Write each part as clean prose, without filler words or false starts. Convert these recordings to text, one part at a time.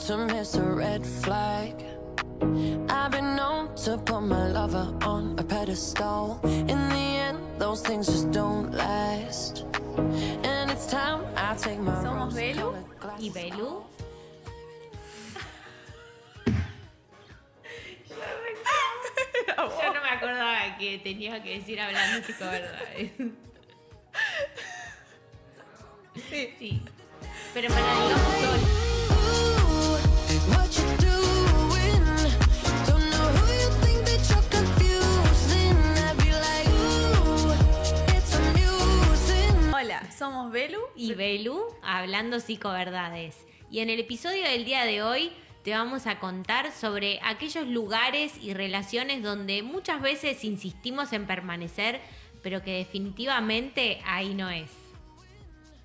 to miss a red flag. I've been known to put my lover on a pedestal. In the end, those things just don't last. And it's time I take my Somos Belu rose-colored glasses y Belu. off. Yo no me acordaba que tenía que decir hablando psicoverdades. Sí. Pero para digamos todo. Ooh, what you doing? Don't know who you think that you're confusing. I'd be like, ooh, it's amusing. Hola, somos Belu Y Belu, hablando psicoverdades. Y en el episodio del día de hoy te vamos a contar sobre aquellos lugares y relaciones donde muchas veces insistimos en permanecer, pero que definitivamente ahí no es.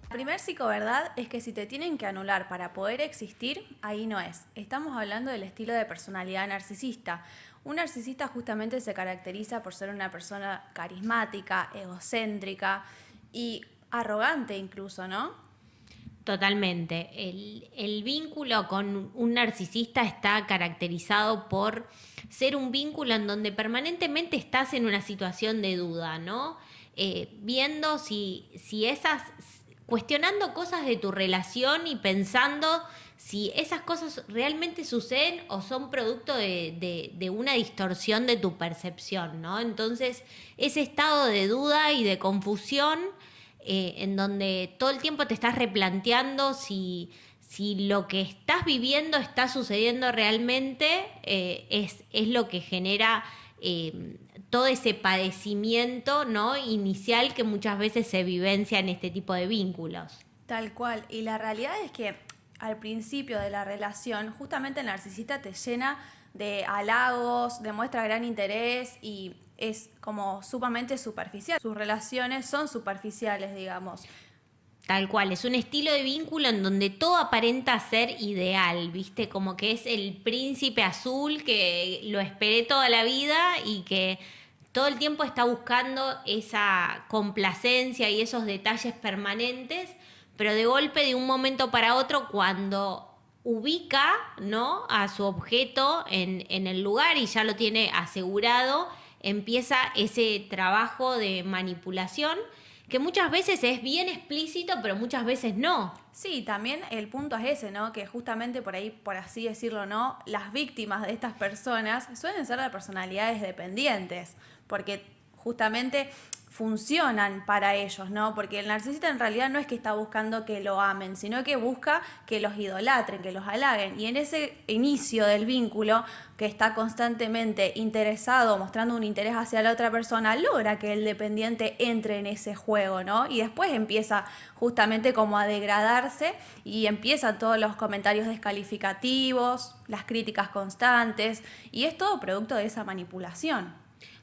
La primer psicoverdad es que si te tienen que anular para poder existir, ahí no es. Estamos hablando del estilo de personalidad narcisista. Un narcisista justamente se caracteriza por ser una persona carismática, egocéntrica y arrogante incluso, ¿no? Totalmente. El vínculo con un narcisista está caracterizado por ser un vínculo en donde permanentemente estás en una situación de duda, ¿no? Viendo si esas, cuestionando cosas de tu relación y pensando si esas cosas realmente suceden o son producto de una distorsión de tu percepción, ¿no? Entonces, ese estado de duda y de confusión en donde todo el tiempo te estás replanteando si lo que estás viviendo está sucediendo realmente, es lo que genera todo ese padecimiento, ¿no? Inicial que muchas veces se vivencia en este tipo de vínculos. Tal cual. Y la realidad es que al principio de la relación, justamente el narcisista te llena de halagos, demuestra gran interés y es como sumamente superficial. Sus relaciones son superficiales, digamos. Tal cual, es un estilo de vínculo en donde todo aparenta ser ideal, ¿viste? Como que es el príncipe azul que lo esperé toda la vida y que todo el tiempo está buscando esa complacencia y esos detalles permanentes, pero de golpe, de un momento para otro, cuando ubica, ¿no?, a su objeto en el lugar y ya lo tiene asegurado, empieza ese trabajo de manipulación que muchas veces es bien explícito, pero muchas veces no. Sí, también el punto es ese, ¿no? Que justamente por ahí, por así decirlo, ¿no? Las víctimas de estas personas suelen ser de personalidades dependientes, porque justamente funcionan para ellos, ¿no? Porque el narcisista en realidad no es que está buscando que lo amen, sino que busca que los idolatren, que los halaguen. Y en ese inicio del vínculo, que está constantemente interesado, mostrando un interés hacia la otra persona, logra que el dependiente entre en ese juego, ¿no? Y después empieza justamente como a degradarse y empiezan todos los comentarios descalificativos, las críticas constantes, y es todo producto de esa manipulación.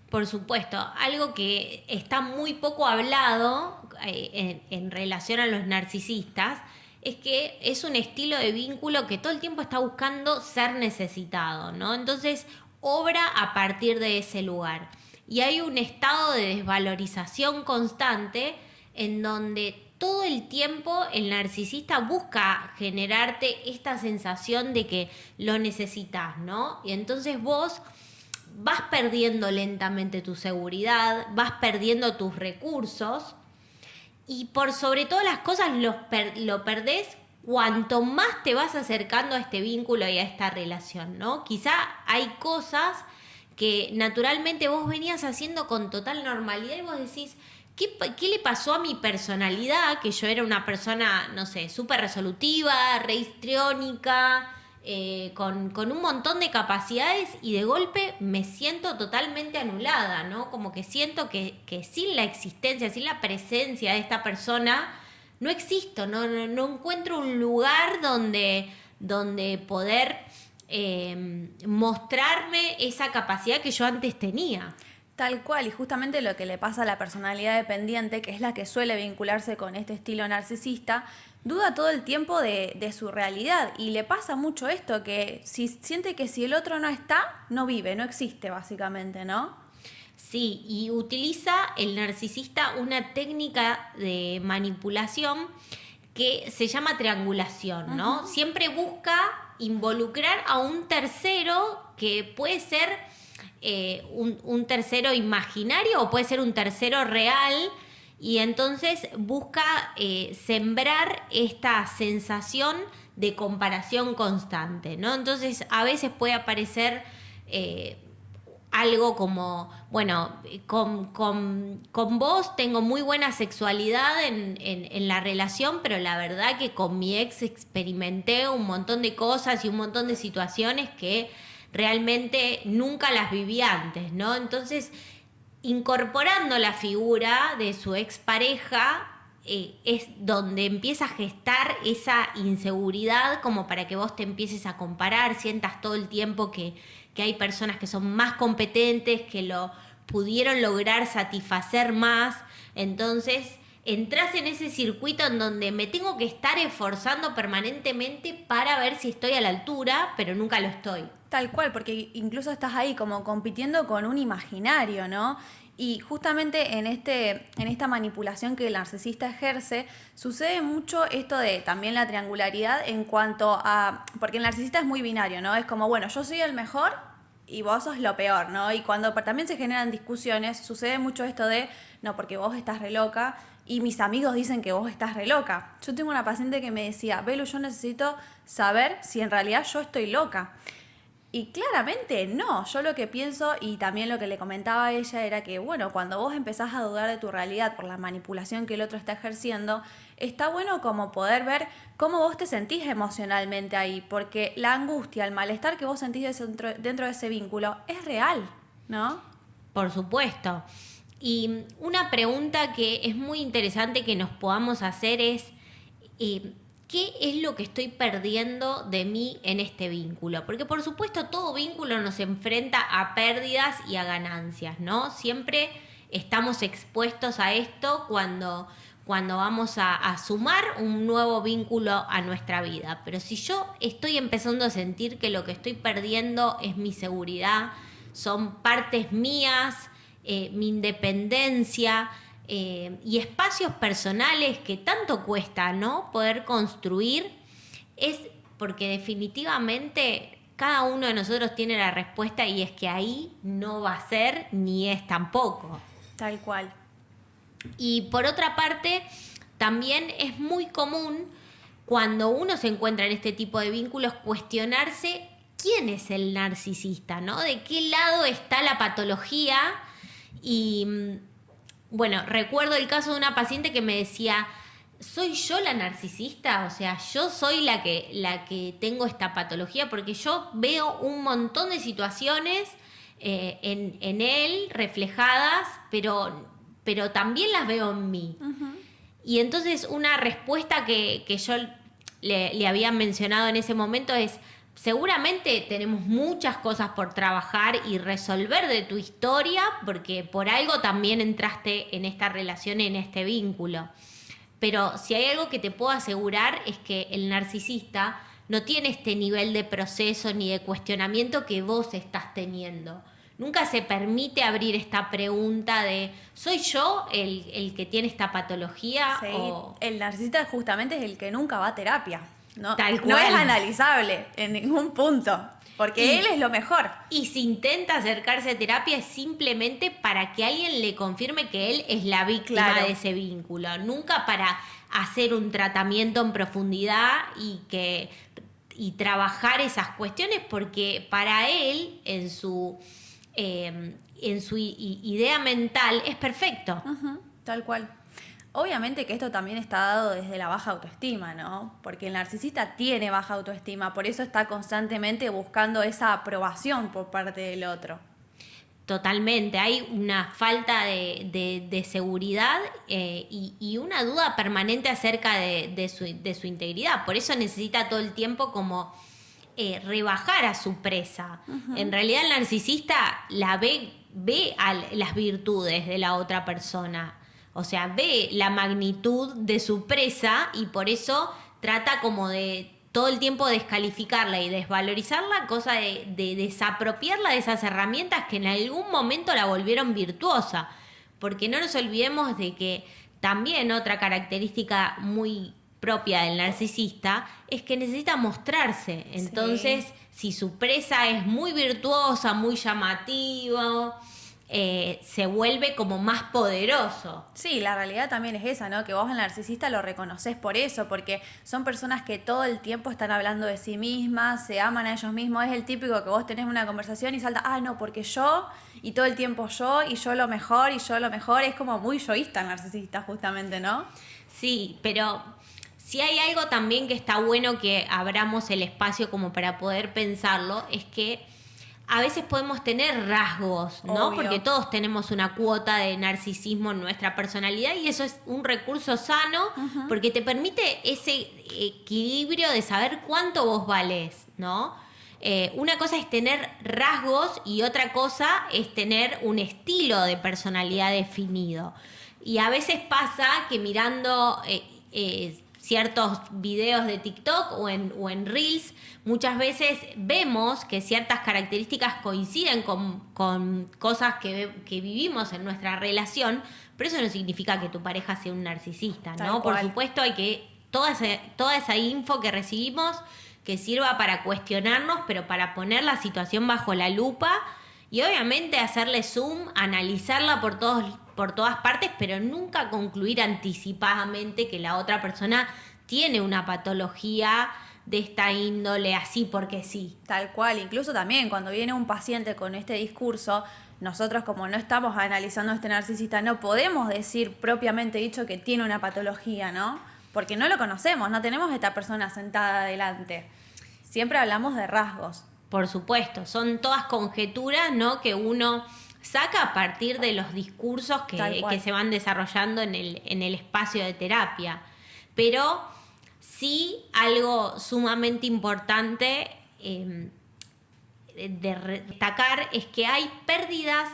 Por supuesto, algo que está muy poco hablado en relación a los narcisistas es que es un estilo de vínculo que todo el tiempo está buscando ser necesitado, ¿no? Entonces, obra a partir de ese lugar. Y hay un estado de desvalorización constante en donde todo el tiempo el narcisista busca generarte esta sensación de que lo necesitas, ¿no? Y entonces vos vas perdiendo lentamente tu seguridad, vas perdiendo tus recursos y por sobre todas las cosas lo perdés cuanto más te vas acercando a este vínculo y a esta relación, ¿no? Quizá hay cosas que naturalmente vos venías haciendo con total normalidad y vos decís, ¿qué le pasó a mi personalidad? Que yo era una persona, no sé, súper resolutiva, re histriónica, con un montón de capacidades y de golpe me siento totalmente anulada, ¿no? Como que siento que sin la existencia, sin la presencia de esta persona, no existo, no encuentro un lugar donde poder mostrarme esa capacidad que yo antes tenía. Tal cual, y justamente lo que le pasa a la personalidad dependiente, que es la que suele vincularse con este estilo narcisista, duda todo el tiempo de su realidad y le pasa mucho esto, que siente que si el otro no está, no vive, no existe básicamente, ¿no? Sí, y utiliza el narcisista una técnica de manipulación que se llama triangulación, ¿no? Uh-huh. Siempre busca involucrar a un tercero que puede ser un tercero imaginario o puede ser un tercero real, y entonces busca sembrar esta sensación de comparación constante, ¿no? Entonces a veces puede aparecer algo como, bueno, con vos tengo muy buena sexualidad en la relación, pero la verdad que con mi ex experimenté un montón de cosas y un montón de situaciones que realmente nunca las viví antes, ¿no? Entonces, incorporando la figura de su expareja, es donde empieza a gestar esa inseguridad como para que vos te empieces a comparar, sientas todo el tiempo que hay personas que son más competentes, que lo pudieron lograr satisfacer más. Entonces entras en ese circuito en donde me tengo que estar esforzando permanentemente para ver si estoy a la altura, pero nunca lo estoy. Tal cual, porque incluso estás ahí como compitiendo con un imaginario, ¿no? Y justamente en esta manipulación que el narcisista ejerce, sucede mucho esto de también la triangularidad en cuanto a... Porque el narcisista es muy binario, ¿no? Es como, bueno, yo soy el mejor y vos sos lo peor, ¿no? Y cuando también se generan discusiones, sucede mucho esto de, no, porque vos estás re loca y mis amigos dicen que vos estás re loca. Yo tengo una paciente que me decía, Belu, yo necesito saber si en realidad yo estoy loca. Y claramente no, yo lo que pienso y también lo que le comentaba a ella era que, bueno, cuando vos empezás a dudar de tu realidad por la manipulación que el otro está ejerciendo, está bueno como poder ver cómo vos te sentís emocionalmente ahí, porque la angustia, el malestar que vos sentís dentro de ese vínculo es real, ¿no? Por supuesto. Y una pregunta que es muy interesante que nos podamos hacer es... ¿qué es lo que estoy perdiendo de mí en este vínculo? Porque por supuesto todo vínculo nos enfrenta a pérdidas y a ganancias, ¿no? Siempre estamos expuestos a esto cuando vamos a sumar un nuevo vínculo a nuestra vida. Pero si yo estoy empezando a sentir que lo que estoy perdiendo es mi seguridad, son partes mías, mi independencia, y espacios personales que tanto cuesta, ¿no?, poder construir, es porque definitivamente cada uno de nosotros tiene la respuesta, y es que ahí no va a ser ni es tampoco. Tal cual. Y por otra parte, también es muy común cuando uno se encuentra en este tipo de vínculos cuestionarse quién es el narcisista, ¿no? De qué lado está la patología. Y bueno, recuerdo el caso de una paciente que me decía, ¿soy yo la narcisista? O sea, yo soy la que tengo esta patología, porque yo veo un montón de situaciones en él reflejadas, pero también las veo en mí. Uh-huh. Y entonces una respuesta que yo le había mencionado en ese momento es, seguramente tenemos muchas cosas por trabajar y resolver de tu historia, porque por algo también entraste en esta relación, en este vínculo. Pero si hay algo que te puedo asegurar es que el narcisista no tiene este nivel de proceso ni de cuestionamiento que vos estás teniendo. Nunca se permite abrir esta pregunta de ¿soy yo el que tiene esta patología? Sí, o... el narcisista justamente es el que nunca va a terapia. No, Tal cual. No es analizable en ningún punto, porque él es lo mejor. Y si intenta acercarse a terapia es simplemente para que alguien le confirme que él es la víctima de ese vínculo. Nunca para hacer un tratamiento en profundidad y trabajar esas cuestiones, porque para él, en su idea mental, es perfecto. Uh-huh, tal cual. Obviamente que esto también está dado desde la baja autoestima, ¿no? Porque el narcisista tiene baja autoestima, por eso está constantemente buscando esa aprobación por parte del otro. Totalmente, hay una falta de seguridad y una duda permanente acerca de su integridad. Por eso necesita todo el tiempo como rebajar a su presa. Uh-huh. En realidad el narcisista ve las virtudes de la otra persona. O sea, ve la magnitud de su presa y por eso trata como de todo el tiempo descalificarla y desvalorizarla, cosa de desapropiarla de esas herramientas que en algún momento la volvieron virtuosa. Porque no nos olvidemos de que también otra característica muy propia del narcisista es que necesita mostrarse. Entonces, si su presa es muy virtuosa, muy llamativa, se vuelve como más poderoso. Sí, la realidad también es esa, ¿no? Que vos al narcisista lo reconoces por eso, porque son personas que todo el tiempo están hablando de sí mismas, se aman a ellos mismos. Es el típico que vos tenés una conversación y salta, no, porque yo, y todo el tiempo yo, y yo lo mejor, y yo lo mejor. Es como muy yoísta el narcisista, justamente, ¿no? Sí, pero si hay algo también que está bueno que abramos el espacio como para poder pensarlo, es que a veces podemos tener rasgos, ¿no? Obvio. Porque todos tenemos una cuota de narcisismo en nuestra personalidad y eso es un recurso sano porque te permite ese equilibrio de saber cuánto vos valés, ¿no? Una cosa es tener rasgos y otra cosa es tener un estilo de personalidad definido. Y a veces pasa que mirando ciertos videos de TikTok o en Reels, muchas veces vemos que ciertas características coinciden con cosas que vivimos en nuestra relación, pero eso no significa que tu pareja sea un narcisista, Tal ¿no? cual. Por supuesto hay que toda esa info que recibimos que sirva para cuestionarnos, pero para poner la situación bajo la lupa y obviamente hacerle zoom, analizarla por todas partes, pero nunca concluir anticipadamente que la otra persona tiene una patología de esta índole así porque sí. Tal cual, incluso también cuando viene un paciente con este discurso, nosotros como no estamos analizando a este narcisista, no podemos decir propiamente dicho que tiene una patología, ¿no? Porque no lo conocemos, no tenemos a esta persona sentada adelante. Siempre hablamos de rasgos. Por supuesto, son todas conjeturas, ¿no? Que uno saca a partir de los discursos que se van desarrollando en el espacio de terapia. Pero sí algo sumamente importante de destacar es que hay pérdidas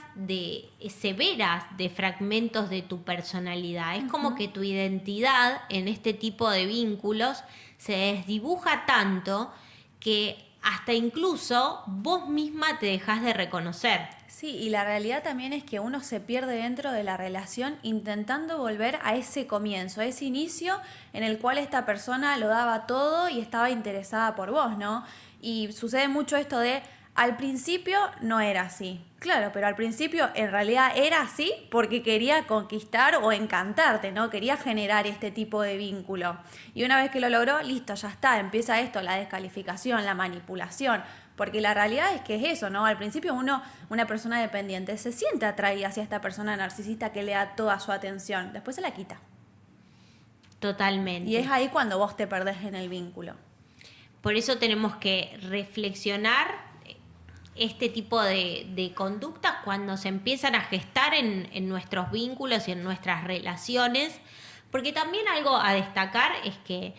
severas de fragmentos de tu personalidad. Es como que tu identidad en este tipo de vínculos se desdibuja tanto que hasta incluso vos misma te dejás de reconocer. Sí, y la realidad también es que uno se pierde dentro de la relación intentando volver a ese comienzo, a ese inicio en el cual esta persona lo daba todo y estaba interesada por vos, ¿no? Y sucede mucho esto de, al principio no era así. Claro, pero al principio en realidad era así porque quería conquistar o encantarte, ¿no? Quería generar este tipo de vínculo. Y una vez que lo logró, listo, ya está, empieza esto, la descalificación, la manipulación. Porque la realidad es que es eso, ¿no? Al principio una persona dependiente, se siente atraída hacia esta persona narcisista que le da toda su atención. Después se la quita. Totalmente. Y es ahí cuando vos te perdés en el vínculo. Por eso tenemos que reflexionar este tipo de conductas cuando se empiezan a gestar en nuestros vínculos y en nuestras relaciones, porque también algo a destacar es que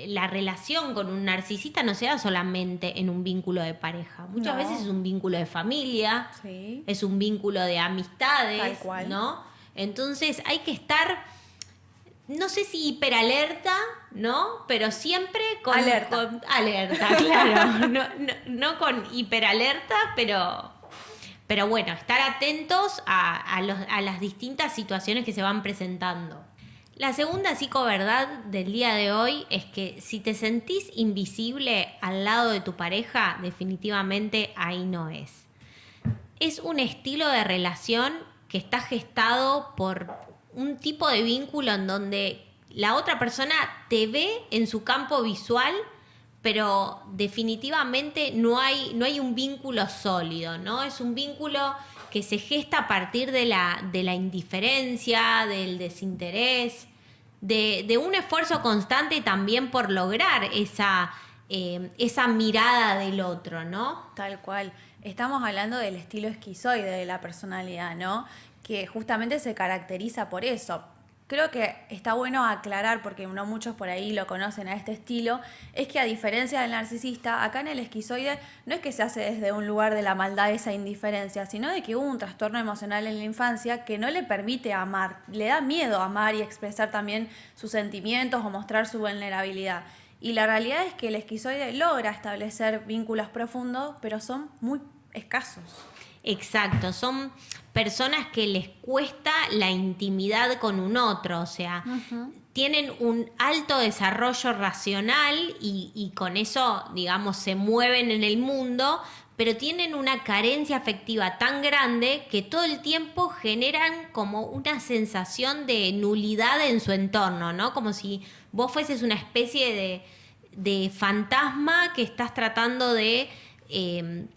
la relación con un narcisista no se da solamente en un vínculo de pareja, muchas No. veces es un vínculo de familia, Sí. es un vínculo de amistades, Tal cual. ¿no? Entonces hay que estar, no sé si hiperalerta, ¿no? Pero siempre con Alerta. alerta, claro. No con hiperalerta, pero bueno, estar atentos a las distintas situaciones que se van presentando. La segunda psicoverdad del día de hoy es que si te sentís invisible al lado de tu pareja, definitivamente ahí no es. Es un estilo de relación que está gestado por un tipo de vínculo en donde la otra persona te ve en su campo visual, pero definitivamente no hay un vínculo sólido, ¿no? Es un vínculo que se gesta a partir de la indiferencia, del desinterés, de un esfuerzo constante también por lograr esa mirada del otro, ¿no? Tal cual. Estamos hablando del estilo esquizoide de la personalidad, ¿no? Que justamente se caracteriza por eso. Creo que está bueno aclarar, porque no muchos por ahí lo conocen a este estilo, es que a diferencia del narcisista, acá en el esquizoide no es que se hace desde un lugar de la maldad esa indiferencia, sino de que hubo un trastorno emocional en la infancia que no le permite amar, le da miedo amar y expresar también sus sentimientos o mostrar su vulnerabilidad. Y la realidad es que el esquizoide logra establecer vínculos profundos, pero son muy escasos. Exacto, son personas que les cuesta la intimidad con un otro, o sea, tienen un alto desarrollo racional y con eso, digamos, se mueven en el mundo, pero tienen una carencia afectiva tan grande que todo el tiempo generan como una sensación de nulidad en su entorno, ¿no? Como si vos fueses una especie de fantasma que estás tratando de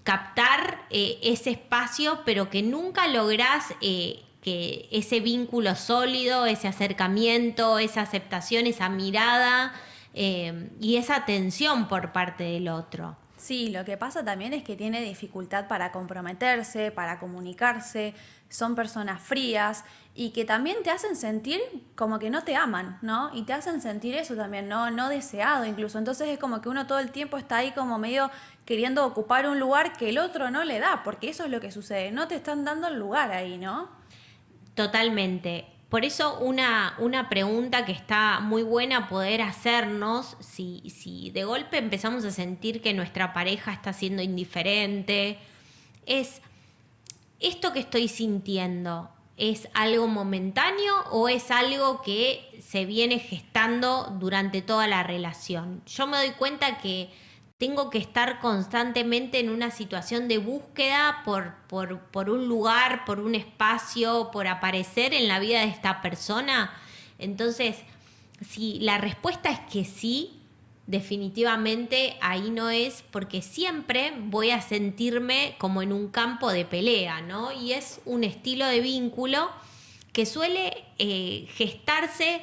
captar ese espacio, pero que nunca lográs que ese vínculo sólido, ese acercamiento, esa aceptación, esa mirada y esa atención por parte del otro. Sí, lo que pasa también es que tiene dificultad para comprometerse, para comunicarse, son personas frías y que también te hacen sentir como que no te aman, ¿no? Y te hacen sentir eso también, no deseado incluso. Entonces es como que uno todo el tiempo está ahí como medio queriendo ocupar un lugar que el otro no le da, porque eso es lo que sucede, no te están dando el lugar ahí, ¿no? Totalmente. Por eso una pregunta que está muy buena poder hacernos, si de golpe empezamos a sentir que nuestra pareja está siendo indiferente, es, ¿esto que estoy sintiendo es algo momentáneo o es algo que se viene gestando durante toda la relación? Yo me doy cuenta que tengo que estar constantemente en una situación de búsqueda por un lugar, por un espacio, por aparecer en la vida de esta persona. Entonces, si la respuesta es que sí, definitivamente ahí no es, porque siempre voy a sentirme como en un campo de pelea, ¿no? Y es un estilo de vínculo que suele gestarse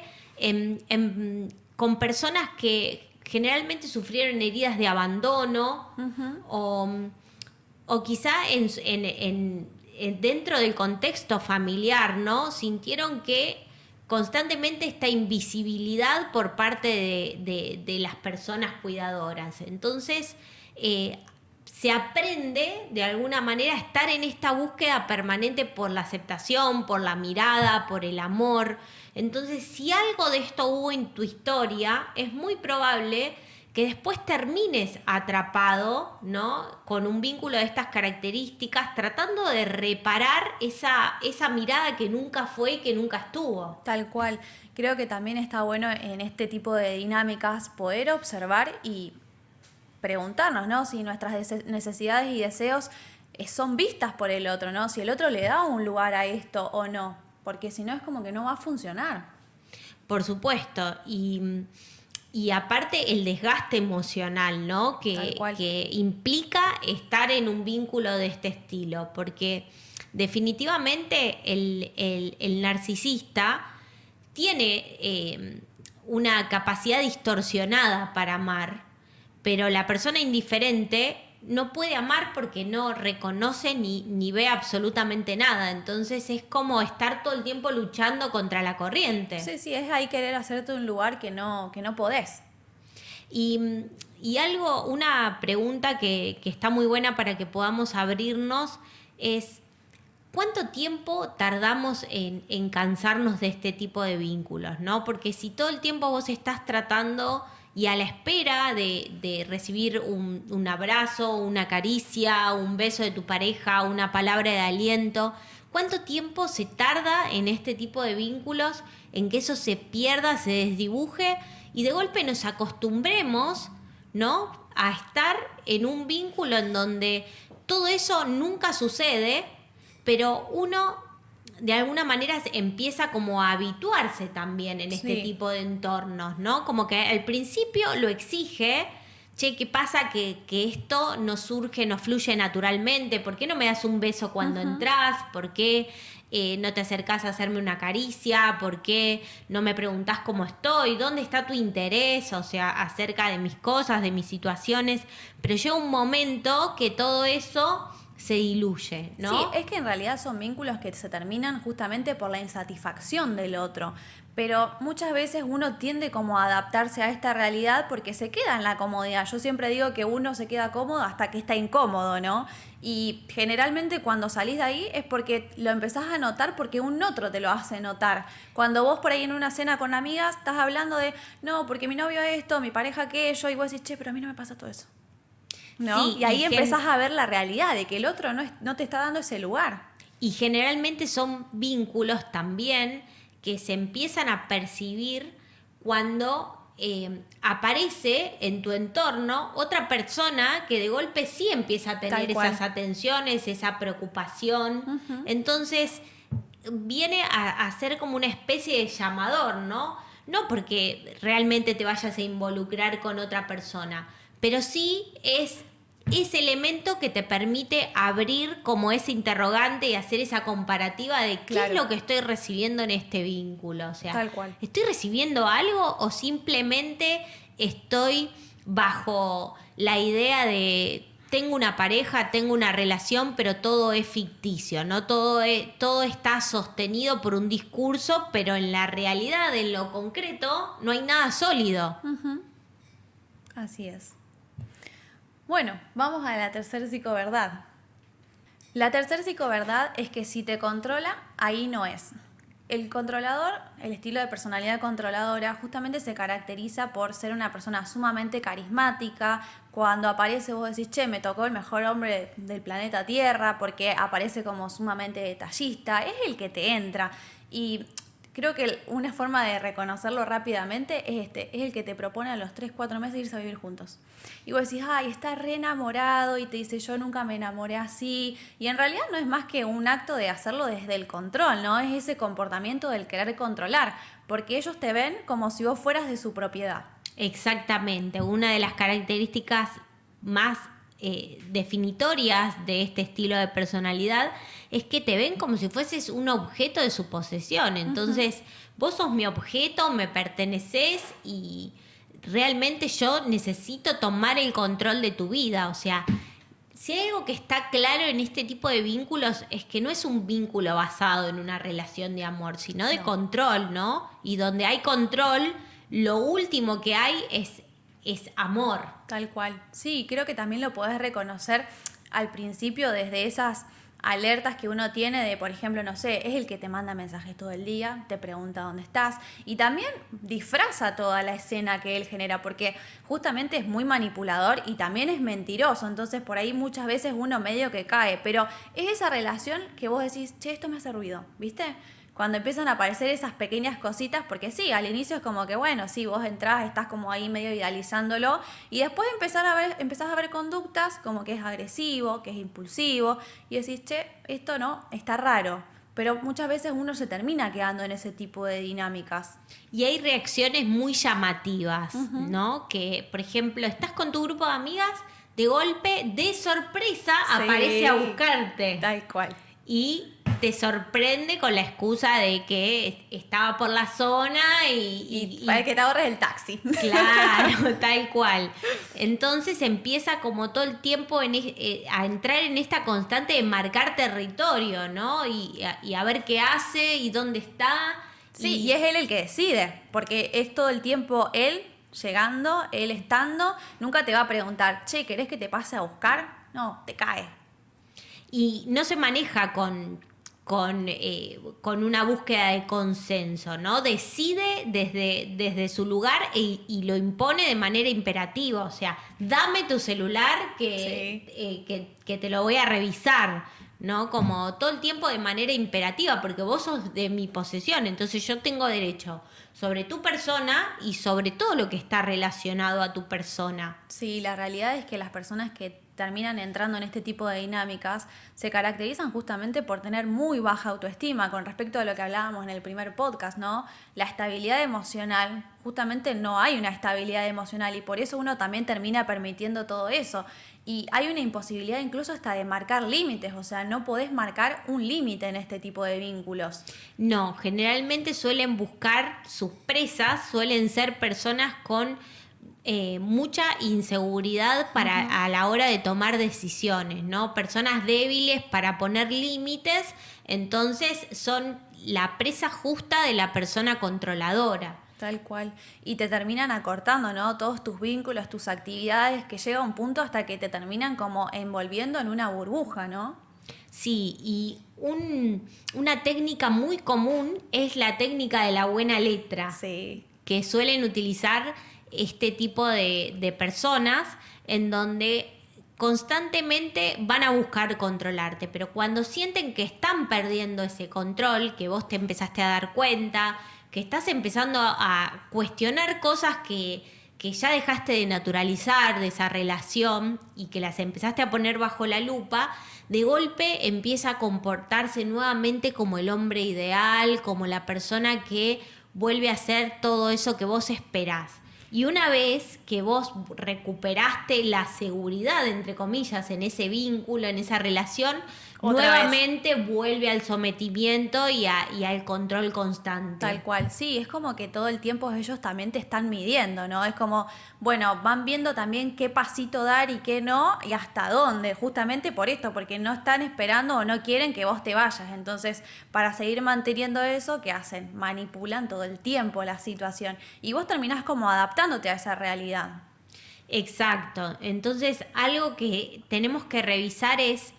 con personas que generalmente sufrieron heridas de abandono o quizá dentro del contexto familiar, ¿no? Sintieron que constantemente esta invisibilidad por parte de las personas cuidadoras. Entonces, se aprende de alguna manera a estar en esta búsqueda permanente por la aceptación, por la mirada, por el amor. Entonces, si algo de esto hubo en tu historia, es muy probable que después termines atrapado, ¿no? Con un vínculo de estas características, tratando de reparar esa mirada que nunca fue y que nunca estuvo. Tal cual. Creo que también está bueno en este tipo de dinámicas poder observar y preguntarnos, ¿no? Si nuestras necesidades y deseos son vistas por el otro, ¿no? Si el otro le da un lugar a esto o no, porque si no es como que no va a funcionar. Por supuesto, y aparte el desgaste emocional, ¿no? Que implica estar en un vínculo de este estilo, porque definitivamente el narcisista tiene una capacidad distorsionada para amar, pero la persona indiferente no puede amar porque no reconoce ni ve absolutamente nada. Entonces es como estar todo el tiempo luchando contra la corriente. Sí, es ahí querer hacerte un lugar que no podés. Y una pregunta que está muy buena para que podamos abrirnos es: ¿cuánto tiempo tardamos en cansarnos de este tipo de vínculos, ¿no? Porque si todo el tiempo vos estás tratando y a la espera de recibir un abrazo, una caricia, un beso de tu pareja, una palabra de aliento, ¿cuánto tiempo se tarda en este tipo de vínculos en que eso se pierda, se desdibuje y de golpe nos acostumbremos, ¿no?, a estar en un vínculo en donde todo eso nunca sucede, pero uno de alguna manera empieza como a habituarse también en este tipo de entornos, ¿no? Como que al principio lo exige, che, ¿qué pasa que esto no surge, no fluye naturalmente? ¿Por qué no me das un beso cuando entras? ¿Por qué no te acercás a hacerme una caricia? ¿Por qué no me preguntás cómo estoy? ¿Dónde está tu interés? O sea, acerca de mis cosas, de mis situaciones. Pero llega un momento que todo eso se diluye, ¿no? Sí, es que en realidad son vínculos que se terminan justamente por la insatisfacción del otro. Pero muchas veces uno tiende como a adaptarse a esta realidad porque se queda en la comodidad. Yo siempre digo que uno se queda cómodo hasta que está incómodo, ¿no? Y generalmente cuando salís de ahí es porque lo empezás a notar porque un otro te lo hace notar. Cuando vos por ahí en una cena con amigas estás hablando de, no, porque mi novio esto, mi pareja aquello, y vos decís, che, pero a mí no me pasa todo eso. ¿no? Sí, y ahí y empezás a ver la realidad de que el otro no te está dando ese lugar. Y generalmente son vínculos también que se empiezan a percibir cuando aparece en tu entorno otra persona que de golpe sí empieza a tener Tal cual. esas atenciones, esa preocupación. Entonces viene a ser como una especie de llamador, ¿no? No porque realmente te vayas a involucrar con otra persona, pero sí es ese elemento que te permite abrir como ese interrogante y hacer esa comparativa de qué Claro. es lo que estoy recibiendo en este vínculo. O sea, Tal cual. ¿estoy recibiendo algo o simplemente estoy bajo la idea de tengo una pareja, tengo una relación, pero todo es ficticio, ¿no? Todo está sostenido por un discurso, pero en la realidad, en lo concreto, no hay nada sólido. Así es. Bueno, vamos a la tercera psicoverdad. La tercera psicoverdad es que si te controla, ahí no es. El controlador, el estilo de personalidad controladora, justamente se caracteriza por ser una persona sumamente carismática. Cuando aparece vos decís, che, me tocó el mejor hombre del planeta Tierra, porque aparece como sumamente detallista, es el que te entra. Y creo que una forma de reconocerlo rápidamente es es el que te propone a los 3-4 meses irse a vivir juntos. Y vos decís, ay, está re enamorado, y te dice, yo nunca me enamoré así. Y en realidad no es más que un acto de hacerlo desde el control, ¿no? Es ese comportamiento del querer controlar, porque ellos te ven como si vos fueras de su propiedad. Exactamente, una de las características más definitorias de este estilo de personalidad es que te ven como si fueses un objeto de su posesión. Entonces, vos sos mi objeto, me perteneces y realmente yo necesito tomar el control de tu vida. O sea, si hay algo que está claro en este tipo de vínculos es que no es un vínculo basado en una relación de amor, sino de control, ¿no? Y donde hay control, lo último que hay es amor. Tal cual. Sí, creo que también lo podés reconocer al principio desde esas alertas que uno tiene de, por ejemplo, no sé, es el que te manda mensajes todo el día, te pregunta dónde estás y también disfraza toda la escena que él genera porque justamente es muy manipulador y también es mentiroso, entonces por ahí muchas veces uno medio que cae, pero es esa relación que vos decís, che, esto me hace ruido, ¿viste? Cuando empiezan a aparecer esas pequeñas cositas, porque sí, al inicio es como que, bueno, sí, vos entrás, estás como ahí medio idealizándolo, y después empezás a ver conductas como que es agresivo, que es impulsivo, y decís, che, esto no, está raro. Pero muchas veces uno se termina quedando en ese tipo de dinámicas. Y hay reacciones muy llamativas, ¿no? Que, por ejemplo, estás con tu grupo de amigas, de golpe, de sorpresa, Sí. aparece a buscarte. Tal cual. Y te sorprende con la excusa de que estaba por la zona Y para que te ahorres el taxi. Claro, tal cual. Entonces empieza como todo el tiempo a entrar en esta constante de marcar territorio, ¿no? Y a ver qué hace y dónde está. Sí, y es él el que decide, porque es todo el tiempo él llegando, él estando. Nunca te va a preguntar, che, ¿querés que te pase a buscar? No, te cae. Y no se maneja con una búsqueda de consenso, ¿no? Decide desde su lugar y lo impone de manera imperativa. O sea, dame tu celular que te lo voy a revisar, ¿no? Como todo el tiempo de manera imperativa, porque vos sos de mi posesión, entonces yo tengo derecho sobre tu persona y sobre todo lo que está relacionado a tu persona. Sí, la realidad es que las personas que terminan entrando en este tipo de dinámicas se caracterizan justamente por tener muy baja autoestima con respecto a lo que hablábamos en el primer podcast, ¿no? La estabilidad emocional, justamente no hay una estabilidad emocional y por eso uno también termina permitiendo todo eso. Y hay una imposibilidad incluso hasta de marcar límites, o sea, no podés marcar un límite en este tipo de vínculos. No, generalmente suelen buscar sus presas, suelen ser personas con mucha inseguridad a la hora de tomar decisiones, ¿no? Personas débiles para poner límites, entonces son la presa justa de la persona controladora. Tal cual. Y te terminan acortando, ¿no? Todos tus vínculos, tus actividades, que llega un punto hasta que te terminan como envolviendo en una burbuja, ¿no? Sí, y una técnica muy común es la técnica de la buena letra, Sí. que suelen utilizar este tipo de personas en donde constantemente van a buscar controlarte, pero cuando sienten que están perdiendo ese control, que vos te empezaste a dar cuenta, que estás empezando a cuestionar cosas que ya dejaste de naturalizar de esa relación y que las empezaste a poner bajo la lupa, de golpe empieza a comportarse nuevamente como el hombre ideal, como la persona que vuelve a hacer todo eso que vos esperás. Y una vez que vos recuperaste la seguridad, entre comillas, en ese vínculo, en esa relación, nuevamente vuelve al sometimiento y al control constante. Tal cual, sí, es como que todo el tiempo ellos también te están midiendo, ¿no? Es como, bueno, van viendo también qué pasito dar y qué no, y hasta dónde, justamente por esto, porque no están esperando o no quieren que vos te vayas. Entonces, para seguir manteniendo eso, ¿qué hacen? Manipulan todo el tiempo la situación. Y vos terminás como adaptándote a esa realidad. Exacto. Entonces, algo que tenemos que revisar es: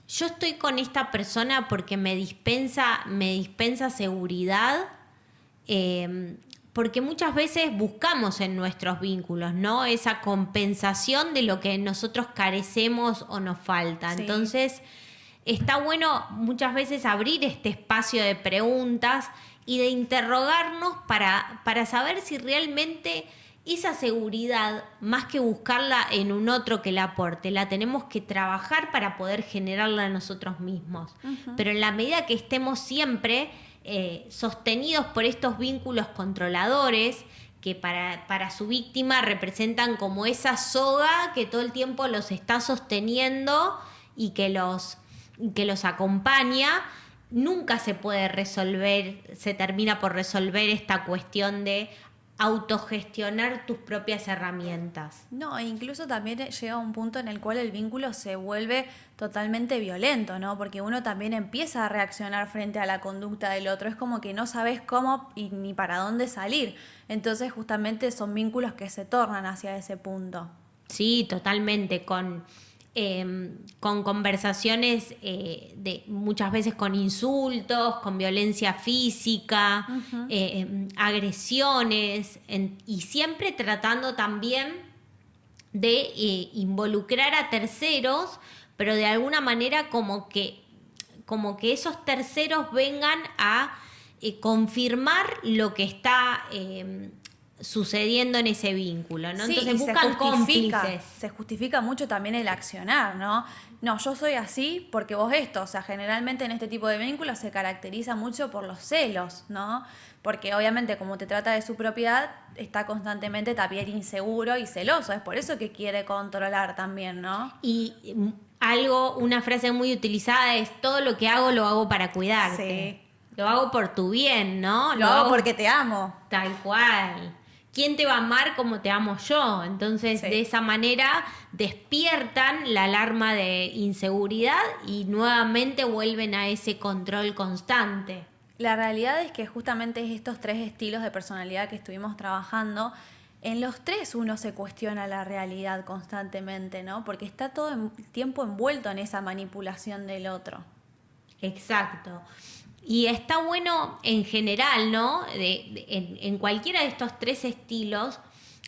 yo estoy con esta persona porque me dispensa seguridad, porque muchas veces buscamos en nuestros vínculos, ¿no? Esa compensación de lo que nosotros carecemos o nos falta. Sí. Entonces, está bueno muchas veces abrir este espacio de preguntas y de interrogarnos para saber si realmente esa seguridad, más que buscarla en un otro que la aporte, la tenemos que trabajar para poder generarla nosotros mismos. Uh-huh. Pero en la medida que estemos siempre sostenidos por estos vínculos controladores, que para su víctima representan como esa soga que todo el tiempo los está sosteniendo y que los acompaña, nunca se puede resolver, se termina por resolver esta cuestión de autogestionar tus propias herramientas. No, incluso también llega un punto en el cual el vínculo se vuelve totalmente violento, ¿no? Porque uno también empieza a reaccionar frente a la conducta del otro. Es como que no sabes cómo y ni para dónde salir. Entonces, justamente son vínculos que se tornan hacia ese punto. Sí, totalmente, con conversaciones de muchas veces con insultos, con violencia física, uh-huh. Agresiones, y siempre tratando también de involucrar a terceros, pero de alguna manera como que esos terceros vengan a confirmar lo que está sucediendo en ese vínculo, ¿no? Sí, entonces buscan cómplices. Se justifica mucho también el accionar, ¿no? No, yo soy así porque vos esto. O sea, generalmente en este tipo de vínculos se caracteriza mucho por los celos, ¿no? Porque obviamente como te trata de su propiedad, está constantemente también inseguro y celoso. Es por eso que quiere controlar también, ¿no? Y una frase muy utilizada es: todo lo que hago lo hago para cuidarte. Sí. Lo hago por tu bien, ¿no? Lo hago porque te amo. Tal cual. ¿Quién te va a amar como te amo yo? Entonces, sí, de esa manera despiertan la alarma de inseguridad y nuevamente vuelven a ese control constante. La realidad es que justamente estos 3 estilos de personalidad que estuvimos trabajando, en los 3 uno se cuestiona la realidad constantemente, ¿no? Porque está todo el tiempo envuelto en esa manipulación del otro. Exacto. Y está bueno en general, ¿no? En cualquiera de estos 3 estilos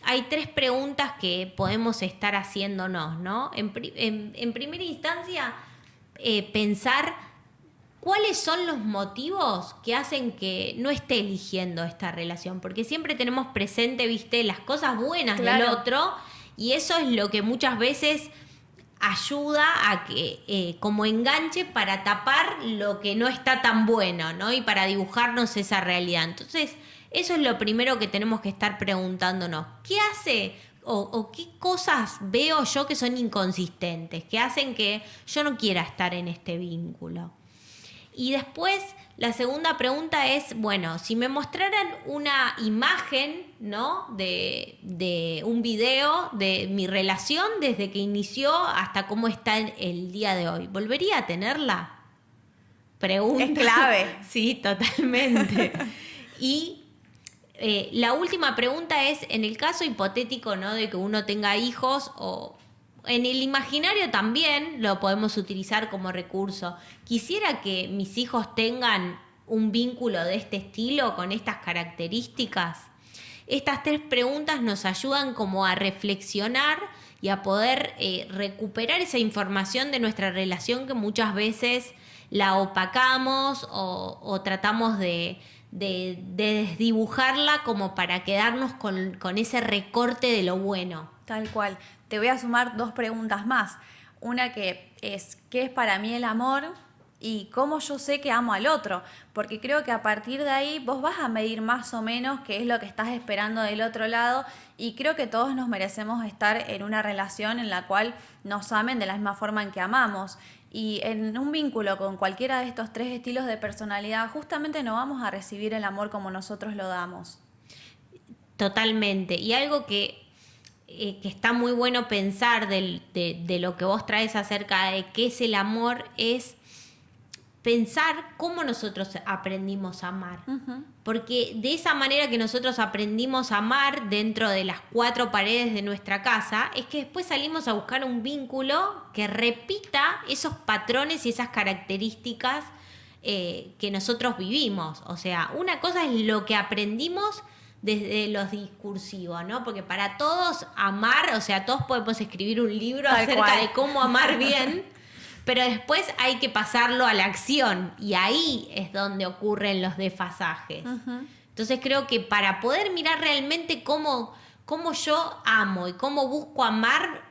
hay 3 preguntas que podemos estar haciéndonos, ¿no? En primera instancia, pensar cuáles son los motivos que hacen que no esté eligiendo esta relación. Porque siempre tenemos presente, ¿viste?, las cosas buenas del otro, y eso es lo que muchas veces ayuda a que como enganche para tapar lo que no está tan bueno, ¿no? Y para dibujarnos esa realidad. Entonces, eso es lo primero que tenemos que estar preguntándonos. ¿Qué hace o qué cosas veo yo que son inconsistentes, que hacen que yo no quiera estar en este vínculo? Y después, la segunda pregunta es, bueno, si me mostraran una imagen, ¿no?, de un video de mi relación desde que inició hasta cómo está el día de hoy, ¿volvería a tenerla? Pregunta. Es clave. Sí, totalmente. Y la última pregunta es, en el caso hipotético, ¿no?, de que uno tenga hijos, o en el imaginario también lo podemos utilizar como recurso. Quisiera que mis hijos tengan un vínculo de este estilo, con estas características. estas 3 preguntas nos ayudan como a reflexionar y a poder recuperar esa información de nuestra relación que muchas veces la opacamos o tratamos de desdibujarla como para quedarnos con ese recorte de lo bueno. Tal cual. Te voy a sumar 2 preguntas más. Una que es, ¿qué es para mí el amor? Y cómo yo sé que amo al otro. Porque creo que a partir de ahí vos vas a medir más o menos qué es lo que estás esperando del otro lado. Y creo que todos nos merecemos estar en una relación en la cual nos amen de la misma forma en que amamos. Y en un vínculo con cualquiera de estos 3 estilos de personalidad, justamente no vamos a recibir el amor como nosotros lo damos. Totalmente. Y algo que está muy bueno pensar de lo que vos traes acerca de qué es el amor es pensar cómo nosotros aprendimos a amar. Uh-huh. Porque de esa manera que nosotros aprendimos a amar dentro de las 4 paredes de nuestra casa, es que después salimos a buscar un vínculo que repita esos patrones y esas características que nosotros vivimos. O sea, una cosa es lo que aprendimos desde los discursivos, ¿no? Porque para todos amar, o sea, todos podemos escribir un libro Tal acerca cual. de cómo amar bien, pero después hay que pasarlo a la acción y ahí es donde ocurren los desfasajes. Uh-huh. Entonces creo que para poder mirar realmente cómo yo amo y cómo busco amar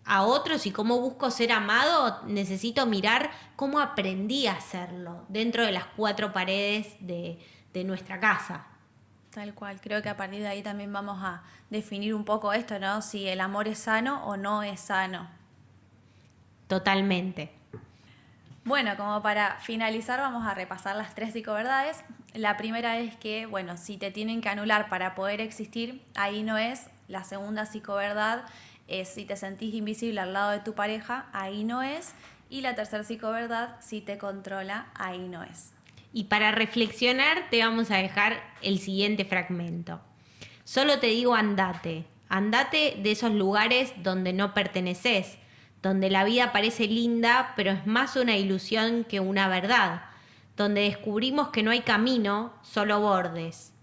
a otros y cómo busco ser amado, necesito mirar cómo aprendí a hacerlo dentro de las 4 paredes de nuestra casa. Tal cual. Creo que a partir de ahí también vamos a definir un poco esto, ¿no? Si el amor es sano o no es sano. Totalmente. Bueno, como para finalizar vamos a repasar las 3 psicoverdades. La primera es que, bueno, si te tienen que anular para poder existir, ahí no es. La segunda psicoverdad es si te sentís invisible al lado de tu pareja, ahí no es. Y la tercera psicoverdad, si te controla, ahí no es. Y para reflexionar te vamos a dejar el siguiente fragmento. Solo te digo andate. Andate de esos lugares donde no perteneces, donde la vida parece linda, pero es más una ilusión que una verdad, donde descubrimos que no hay camino, solo bordes,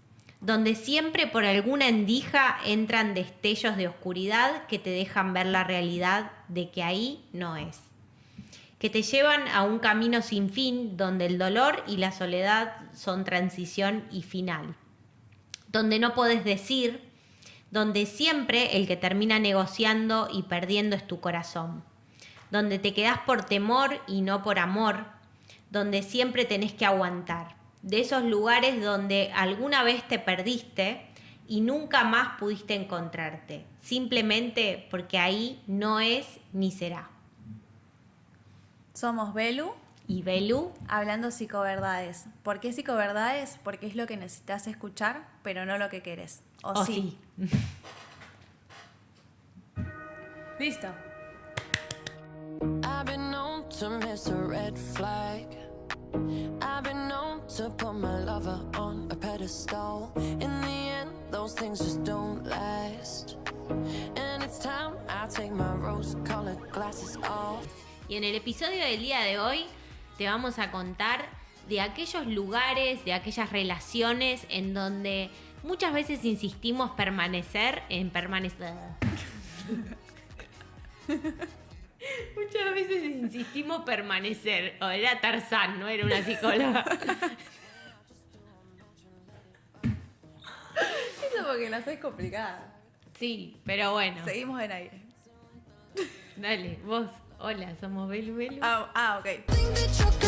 donde siempre por alguna endija entran destellos de oscuridad que te dejan ver la realidad de que ahí no es, que te llevan a un camino sin fin, donde el dolor y la soledad son transición y final, donde no podés decir, donde siempre el que termina negociando y perdiendo es tu corazón, donde te quedás por temor y no por amor, donde siempre tenés que aguantar, de esos lugares donde alguna vez te perdiste y nunca más pudiste encontrarte, simplemente porque ahí no es ni será. Somos Belu Y Belu, hablando psicoverdades. ¿Por qué psicoverdades? Porque es lo que necesitas escuchar, pero no lo que querés. ¿O sí? Listo. I've been known to miss a red flag. I've been known to put my lover on a pedestal. In the end, those things just don't last. And it's time I take my rose-colored glasses off. Y en el episodio del día de hoy te vamos a contar de aquellos lugares, de aquellas relaciones en donde muchas veces insistimos en permanecer. Muchas veces insistimos permanecer. O era Tarzán, no era una psicóloga. Eso porque la haces complicada. Sí, pero bueno. Seguimos en aire. Dale, vos. Hola, somos Belu Belu. Ah, ok. Think that you're